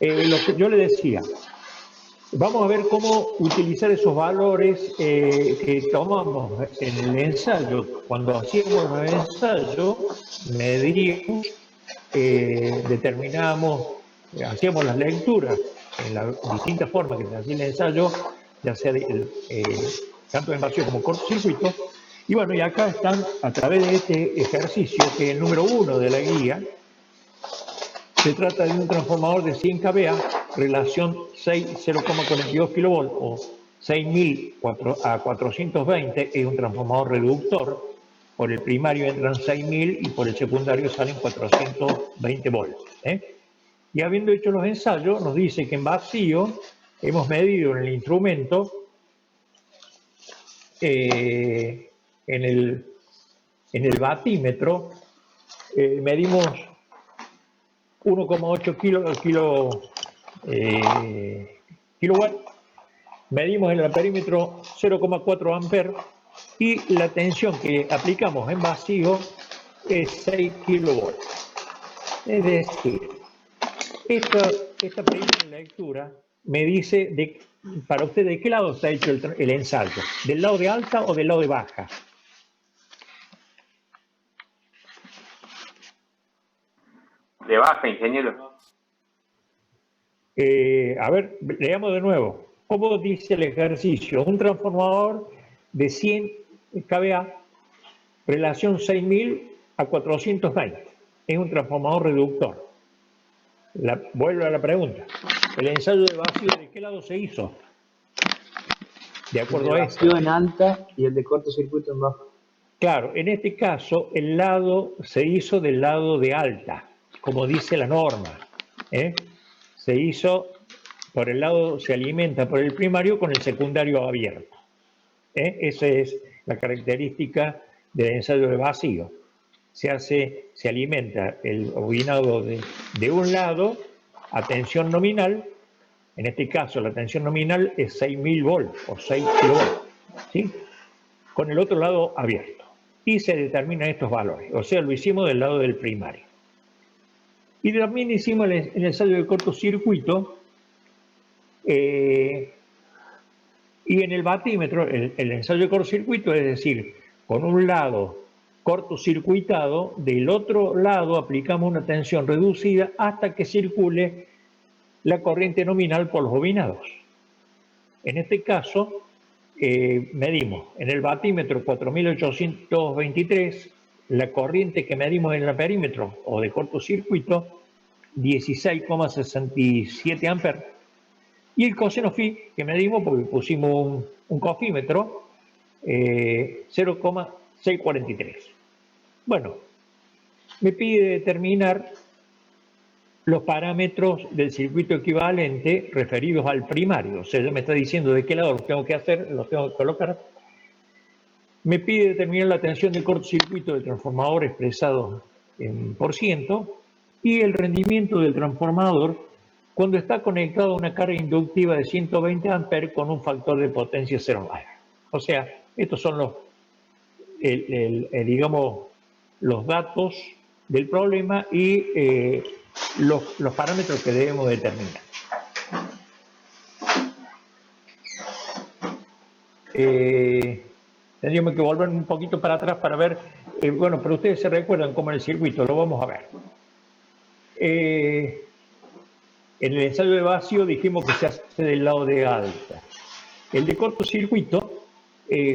Lo que yo le decía, vamos a ver cómo utilizar esos valores que tomamos en el ensayo. Cuando hacíamos el ensayo, medíamos, determinábamos, hacíamos las lecturas en las distintas formas que se hacía el ensayo, ya sea tanto en vacío como cortocircuito. Y bueno, y acá están, a través de este ejercicio, que es el número 1 de la guía, se trata de un transformador de 100 kVA, relación 0,42 kV o 6000 a 420, es un transformador reductor. Por el primario entran 6000 y por el secundario salen 420 volts. Y habiendo hecho los ensayos, nos dice que en vacío hemos medido en el instrumento, en el batímetro, medimos 1,8 kilowatt, medimos en el perímetro 0,4 amperes y la tensión que aplicamos en vacío es 6 kilovolts. Es decir, esta primera lectura me dice para usted de qué lado está hecho el ensayo, del lado de alta o del lado de baja. De baja, ingeniero. A ver, leamos de nuevo. ¿Cómo dice el ejercicio? Un transformador de 100 kVA, relación 6000 a 420. Es un transformador reductor. Vuelvo a la pregunta. ¿El ensayo de vacío de qué lado se hizo? De acuerdo a esto. El de vacío en alta y el de cortocircuito en baja. Claro, en este caso el lado se hizo del lado de alta, como dice la norma. Se hizo por el lado, se alimenta por el primario con el secundario abierto. Esa es la característica del ensayo de vacío. Se alimenta el bobinado de un lado a tensión nominal. En este caso la tensión nominal es 6000 volts o 6 kilovolts, ¿sí? Con el otro lado abierto. Y se determinan estos valores. O sea, lo hicimos del lado del primario. Y también hicimos el ensayo de cortocircuito. Y en el batímetro, el ensayo de cortocircuito, es decir, con un lado cortocircuitado, del otro lado aplicamos una tensión reducida hasta que circule la corriente nominal por los bobinados. En este caso, medimos en el batímetro 4823, la corriente que medimos en el perímetro o de cortocircuito, 16,67 amperes. Y el coseno phi que medimos, porque pusimos un cofímetro, 0,643. Bueno, me pide determinar los parámetros del circuito equivalente referidos al primario. O sea, ya me está diciendo de qué lado los tengo que hacer, los tengo que colocar. Me pide determinar la tensión del cortocircuito del transformador expresado en %, y el rendimiento del transformador cuando está conectado a una carga inductiva de 120 amperes con un factor de potencia 0,9. O sea, estos son digamos, los datos del problema y los parámetros que debemos determinar. Tendríamos que volver un poquito para atrás para ver, bueno, pero ustedes se recuerdan cómo es el circuito, lo vamos a ver. En el ensayo de vacío dijimos que se hace del lado de alta. El de cortocircuito,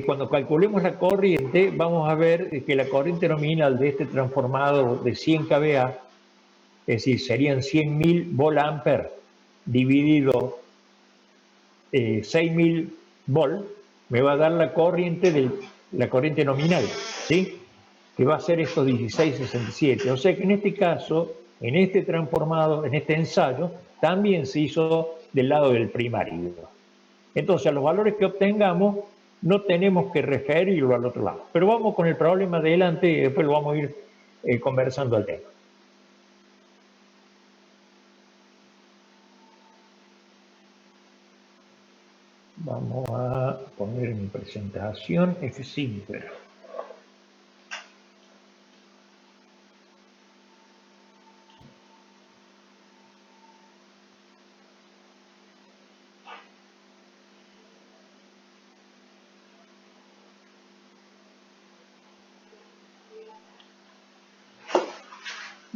cuando calculemos la corriente, vamos a ver que la corriente nominal de este transformador de 100 kVA, es decir, serían 100.000 volt-ampere dividido 6.000 volt, me va a dar la corriente nominal, ¿sí? Que va a ser estos 1667. O sea que en este caso, en este transformador, en este ensayo, también se hizo del lado del primario. Entonces, a los valores que obtengamos, no tenemos que referirlo al otro lado. Pero vamos con el problema de delante y después lo vamos a ir conversando al tema. Vamos a poner en mi presentación F5.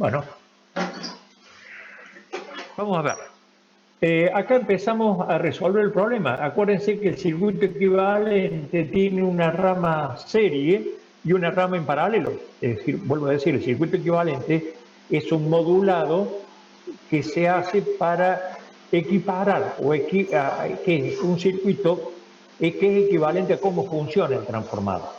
Bueno, vamos a ver. Acá empezamos a resolver el problema. Acuérdense que el circuito equivalente tiene una rama serie y una rama en paralelo. Es decir, vuelvo a decir, el circuito equivalente es un modulado que se hace para equiparar, que es un circuito que es equivalente a cómo funciona el transformador.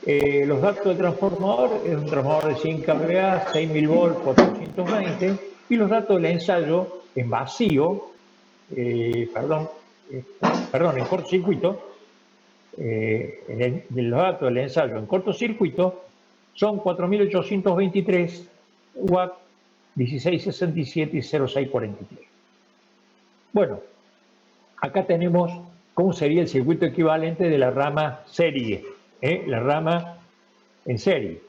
Los datos del transformador es un transformador de 100 kVA, 6000 volts, 420, y los datos del ensayo en vacío, en cortocircuito, los datos del ensayo en cortocircuito son 4823 watts, 1667 y 0643. Bueno, acá tenemos cómo sería el circuito equivalente de la rama serie, la rama en serie.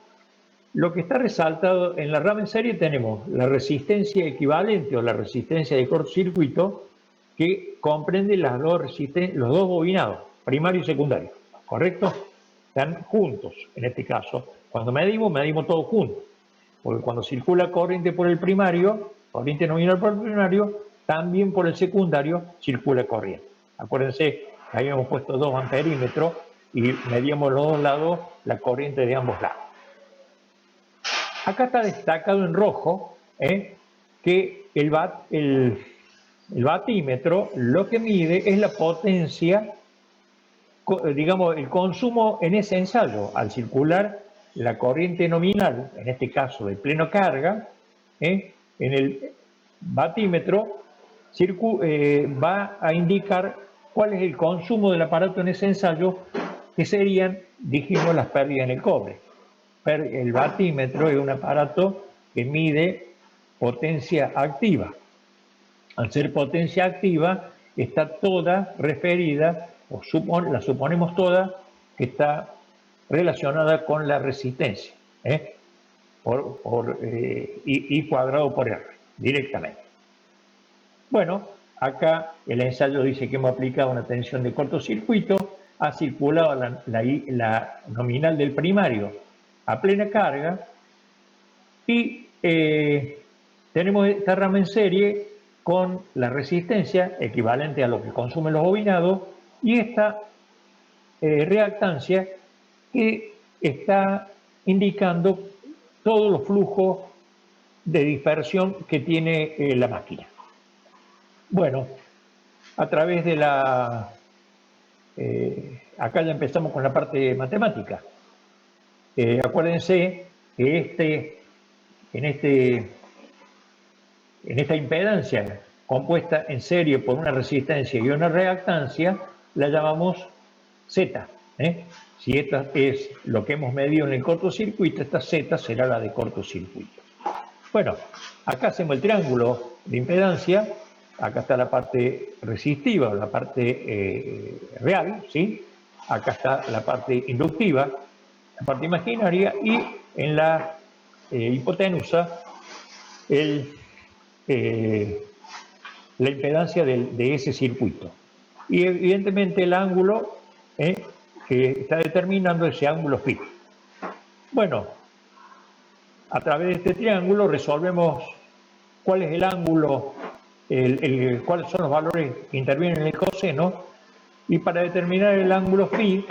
Lo que está resaltado en la rama en serie tenemos la resistencia equivalente o la resistencia de cortocircuito que comprende los dos bobinados, primario y secundario, ¿correcto? Están juntos en este caso. Cuando medimos todos juntos, porque cuando circula corriente por el primario, corriente nominal por el primario, también por el secundario circula corriente. Acuérdense que habíamos puesto 2 amperímetros y medíamos los dos lados la corriente de ambos lados. Acá está destacado en rojo que el batímetro lo que mide es la potencia, digamos, el consumo en ese ensayo. Al circular la corriente nominal, en este caso de pleno carga, en el batímetro va a indicar cuál es el consumo del aparato en ese ensayo, que serían, dijimos, las pérdidas en el cobre. El batímetro es un aparato que mide potencia activa. Al ser potencia activa, está toda referida, la suponemos toda, que está relacionada con la resistencia, I cuadrado por R, directamente. Bueno, acá el ensayo dice que hemos aplicado una tensión de cortocircuito, ha circulado la nominal del primario a plena carga y tenemos esta rama en serie con la resistencia equivalente a lo que consumen los bobinados y esta reactancia que está indicando todos los flujos de dispersión que tiene la máquina. Bueno, a través de acá ya empezamos con la parte matemática. Acuérdense que en esta impedancia compuesta en serie por una resistencia y una reactancia, la llamamos Z. Si esta es lo que hemos medido en el cortocircuito, esta Z será la de cortocircuito. Bueno, acá hacemos el triángulo de impedancia, acá está la parte resistiva, la parte real, ¿sí? Acá está la parte inductiva, la parte imaginaria, y en la hipotenusa la impedancia de ese circuito. Y evidentemente el ángulo que está determinando ese ángulo phi. Bueno, a través de este triángulo resolvemos cuál es el ángulo, cuáles son los valores que intervienen en el coseno, y para determinar el ángulo phi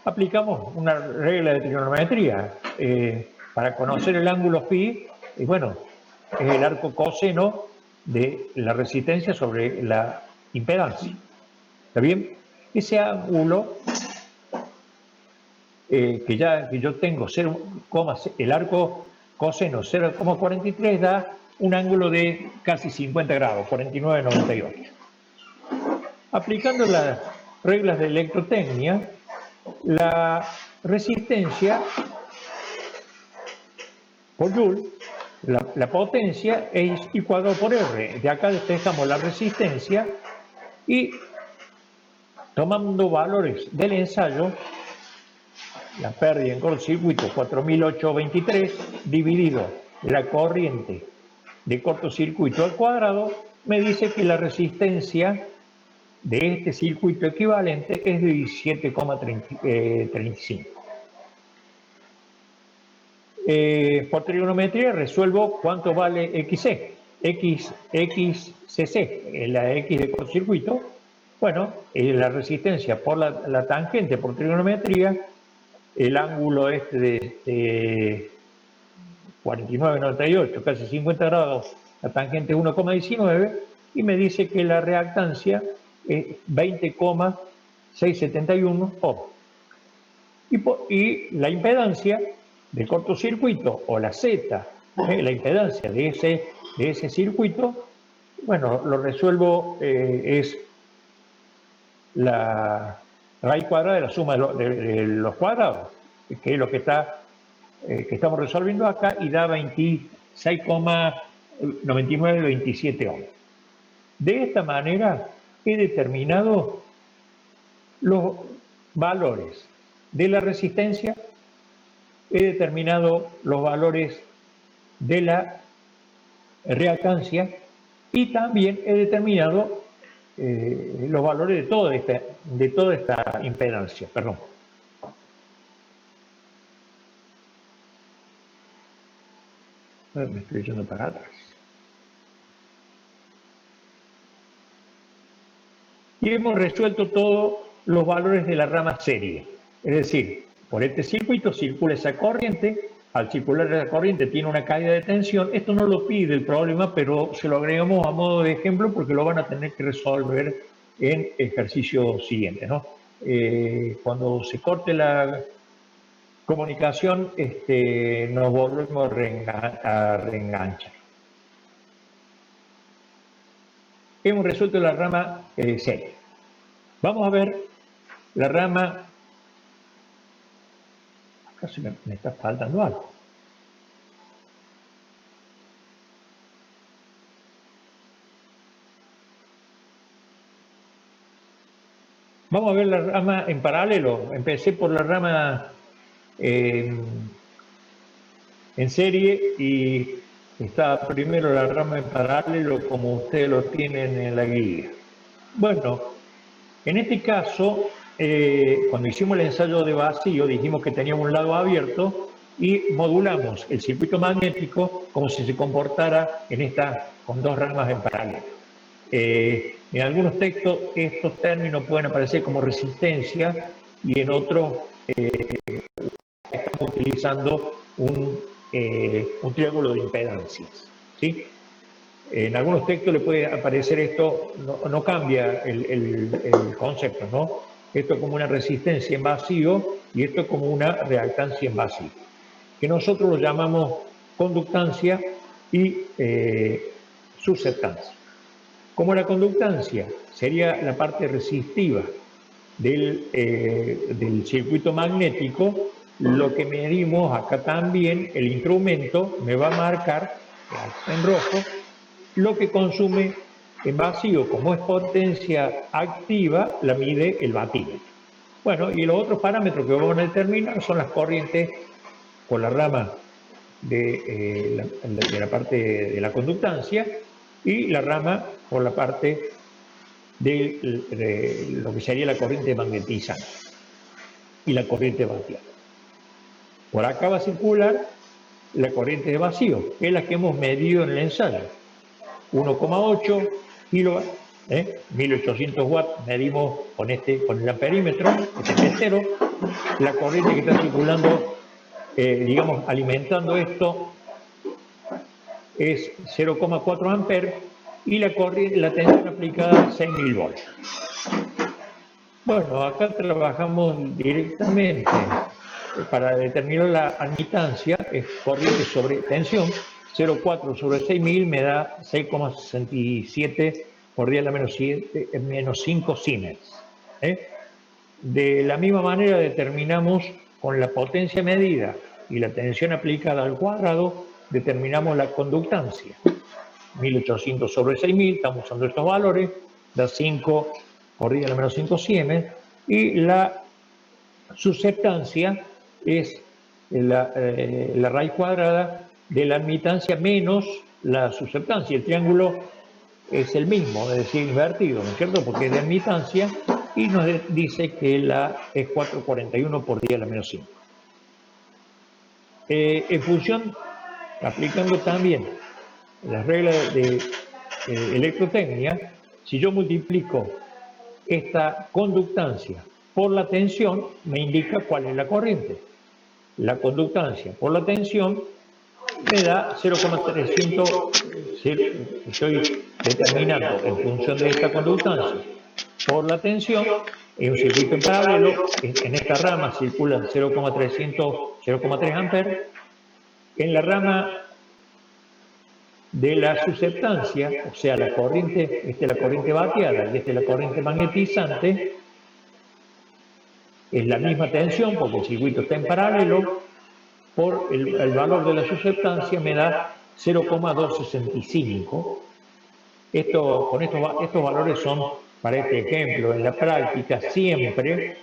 aplicamos una regla de trigonometría. Para conocer el ángulo phi, bueno, es el arco coseno de la resistencia sobre la impedancia. ¿Está bien? Ese ángulo que yo tengo, el arco coseno 0,43 da un ángulo de casi 50 grados, 49,98. Aplicando las reglas de electrotecnia, la resistencia por Joule, la potencia es I cuadrado por R. De acá despejamos la resistencia y tomando valores del ensayo, la pérdida en cortocircuito 4823 dividido la corriente de cortocircuito al cuadrado, me dice que la resistencia de este circuito equivalente es de 17,35. por trigonometría resuelvo cuánto vale XC, XCC, la X de cortocircuito. Bueno, la resistencia por la tangente por trigonometría, el ángulo este de 49,98, casi 50 grados, la tangente es 1,19 y me dice que la reactancia es 20,671 ohm. Y la impedancia del cortocircuito o la Z, la impedancia de ese circuito, bueno, lo resuelvo, es la raíz cuadrada de la suma de los cuadrados, que es lo que estamos resolviendo acá, y da 26,9927 ohms. De esta manera he determinado los valores de la resistencia, he determinado los valores de la reactancia y también he determinado los valores de toda esta impedancia. Perdón. Me estoy yendo para atrás. Y hemos resuelto todos los valores de la rama serie. Es decir, por este circuito circula esa corriente. Al circular esa corriente tiene una caída de tensión. Esto no lo pide el problema, pero se lo agregamos a modo de ejemplo porque lo van a tener que resolver en ejercicio siguiente, ¿no? Cuando se corte la comunicación, nos volvemos a reenganchar. Hemos resuelto la rama serie. Vamos a ver la rama. Acá me está faltando algo. Vamos a ver la rama en paralelo. Empecé por la rama en serie y está primero la rama en paralelo como ustedes lo tienen en la guía. Bueno, en este caso, cuando hicimos el ensayo de vacío, dijimos que teníamos un lado abierto y modulamos el circuito magnético como si se comportara con dos ramas en paralelo. En algunos textos estos términos pueden aparecer como resistencia y en otros estamos utilizando un triángulo de impedancias, ¿sí? En algunos textos le puede aparecer esto, no cambia el concepto, ¿no? Esto como una resistencia en vacío y esto como una reactancia en vacío, que nosotros lo llamamos conductancia y susceptancia. Como la conductancia sería la parte resistiva del circuito magnético, lo que medimos acá también, el instrumento me va a marcar en rojo lo que consume en vacío. Como es potencia activa, la mide el vatímetro. Bueno, y los otros parámetros que vamos a determinar son las corrientes por la rama de la parte de la conductancia y la rama por la parte de lo que sería la corriente magnetizante y la corriente vatiana. Por acá va a circular la corriente de vacío, que es la que hemos medido en el ensayo. 1,8 kilovatios, 1800 watts medimos con el amperímetro, este testero. La corriente que está circulando, digamos, alimentando esto es 0,4 amperes y la tensión aplicada 6.000 volts. Bueno, acá trabajamos directamente para determinar la admitancia, es corriente sobre tensión. 0,4 sobre 6.000 me da 6,67 por 10 a la menos 5 Siemens. De la misma manera determinamos con la potencia medida y la tensión aplicada al cuadrado, determinamos la conductancia. 1800 sobre 6.000, estamos usando estos valores, da 5 por 10 a la menos 5 Siemens, y la susceptancia es la raíz cuadrada de la admitancia menos la susceptancia. El triángulo es el mismo, es decir, invertido, ¿no es cierto? Porque es de admitancia y nos dice que es 441 por 10 a la menos 5. En función, aplicando también las reglas de electrotecnia, si yo multiplico esta conductancia por la tensión, me indica cuál es la corriente. La conductancia por la tensión me da 0,300, estoy determinando en función de esta conductancia por la tensión, en un circuito en paralelo, en esta rama circulan 0,3 amperes, en la rama de la susceptancia, o sea, la corriente, esta es la corriente vateada y esta es la corriente magnetizante, es la misma tensión porque el circuito está en paralelo, por el valor de la susceptancia me da 0,265. Estos valores son para este ejemplo. En la práctica siempre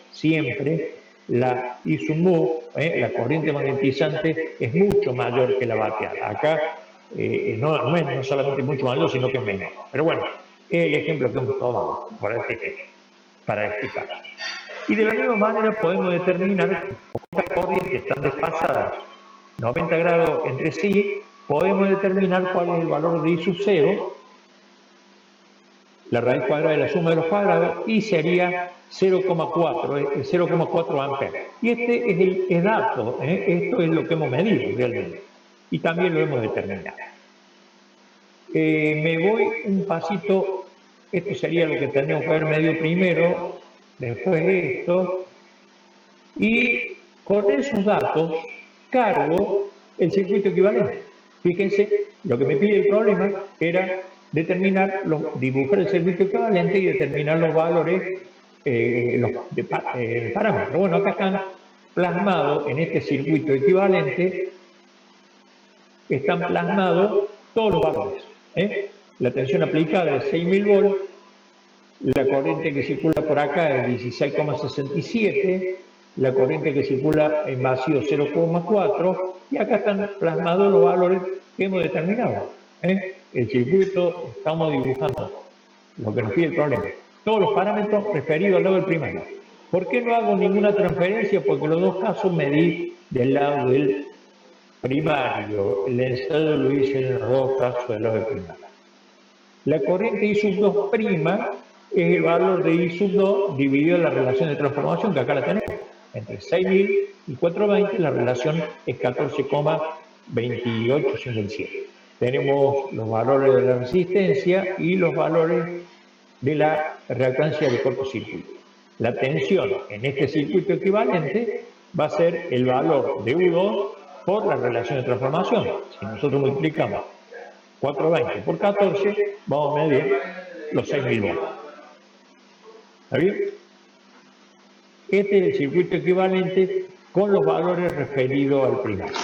la I sub mu, la corriente magnetizante, es mucho mayor que la vateada. Acá no solamente mucho mayor, sino que es menor. Pero bueno, es el ejemplo que hemos tomado para explicar. Y de la misma manera podemos determinar cómo estas corrientes están desfasadas 90 grados entre sí, podemos determinar cuál es el valor de I sub 0, la raíz cuadrada de la suma de los cuadrados, y sería 0,4 amperes. Y este es el dato, esto es lo que hemos medido realmente, y también lo hemos determinado. Me voy un pasito, esto sería lo que tenemos que haber medido primero, después esto, y con esos datos cargo el circuito equivalente. Fíjense, lo que me pide el problema era dibujar el circuito equivalente y determinar los valores de parámetros. Bueno, acá están plasmados en este circuito equivalente, están plasmados todos los valores. La tensión aplicada es 6.000 volts, la corriente que circula por acá es 16,67, la corriente que circula en vacío 0,4, y acá están plasmados los valores que hemos determinado. El circuito, estamos dibujando lo que nos pide el problema. Todos los parámetros referidos al lado del primario. ¿Por qué no hago ninguna transferencia? Porque en los dos casos medí del lado del primario. El ensayo lo hice en los dos casos del lado del primario. La corriente I sub 2' es el valor de I sub 2 dividido en la relación de transformación, que acá la tenemos. Entre 6.000 y 420 la relación es 14,2857. Tenemos los valores de la resistencia y los valores de la reactancia de cortocircuito. La tensión en este circuito equivalente va a ser el valor de U2 por la relación de transformación. Si nosotros multiplicamos 420 por 14, vamos a medir los 6.000 volts. ¿Está bien? Este es el circuito equivalente con los valores referidos al primario.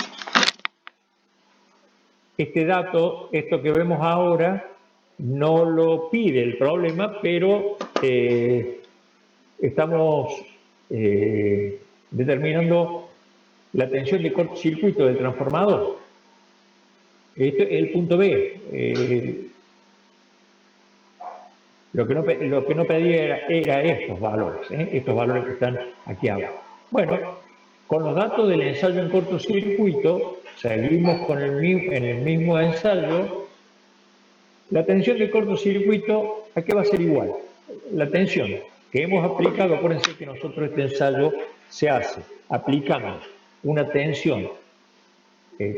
Este dato, esto que vemos ahora, no lo pide el problema, pero estamos determinando la tensión de cortocircuito del transformador. Este es el punto B. Lo que no pedía era estos valores que están aquí abajo. Bueno, con los datos del ensayo en cortocircuito, seguimos en el mismo ensayo. La tensión de cortocircuito, ¿a qué va a ser igual? La tensión que hemos aplicado, acuérdense que nosotros este ensayo se hace aplicando una tensión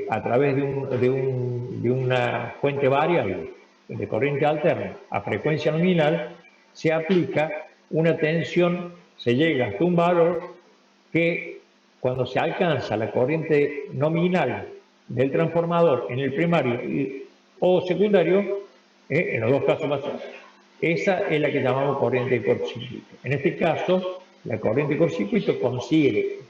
a través de una fuente variable de corriente alterna a frecuencia nominal, se aplica una tensión, se llega hasta un valor que cuando se alcanza la corriente nominal del transformador en el primario o secundario, en los dos casos más, esa es la que llamamos corriente de cortocircuito. En este caso, la corriente de cortocircuito coincide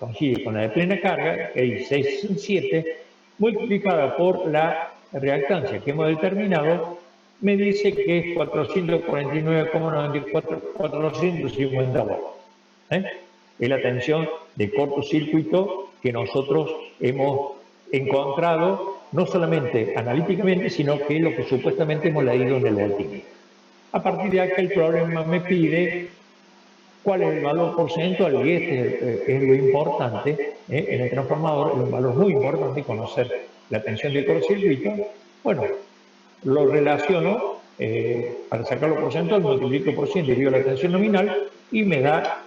con la de plena carga, que es 667, multiplicada por la reactancia que hemos determinado, me dice que es 449,94, 450 volts. Es la tensión de cortocircuito que nosotros hemos encontrado, no solamente analíticamente, sino que es lo que supuestamente hemos leído en el voltímetro. A partir de acá el problema me pide cuál es el valor porcentual, y este es lo importante, En el transformador es un valor muy importante conocer la tensión del cortocircuito. Bueno, lo relaciono para sacarlo porcentual, multiplico por 100, divido la tensión nominal y me da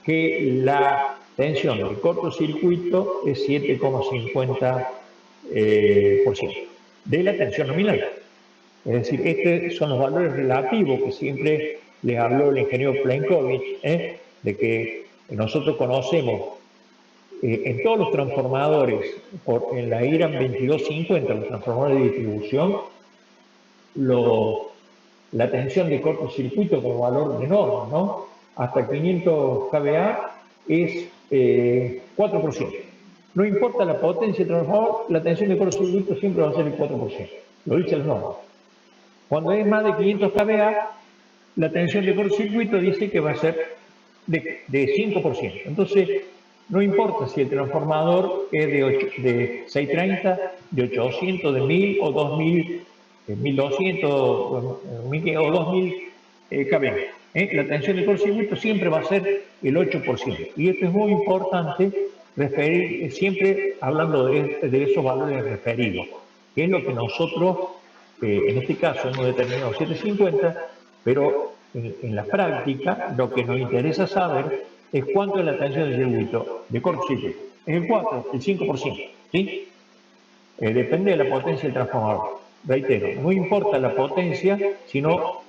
que la tensión del cortocircuito es 7,50% de la tensión nominal. Es decir, estos son los valores relativos que siempre les habló el ingeniero Plenkovich, de que nosotros conocemos en todos los transformadores, en la IRAM 2250, los transformadores de distribución, la tensión de cortocircuito como valor de norma, ¿no? Hasta 500 kVA es 4%. No importa la potencia del transformador, la tensión de cortocircuito siempre va a ser el 4%. Lo dice la norma. Cuando es más de 500 kVA, la tensión de cortocircuito dice que va a ser de 5%. Entonces, no importa si el transformador es de 630, de 800, de 1000 o 2000, 1200 o 2000 kVA. La tensión de cortocircuito siempre va a ser el 8%. Y esto es muy importante, referir, siempre hablando de esos valores referidos, que es lo que nosotros, en este caso, hemos determinado 750, pero en la práctica lo que nos interesa saber es cuánto es la tensión del circuito de cortocircuito. Es el 4, el 5%, ¿sí? Depende de la potencia del transformador. Reitero, no importa la potencia, sino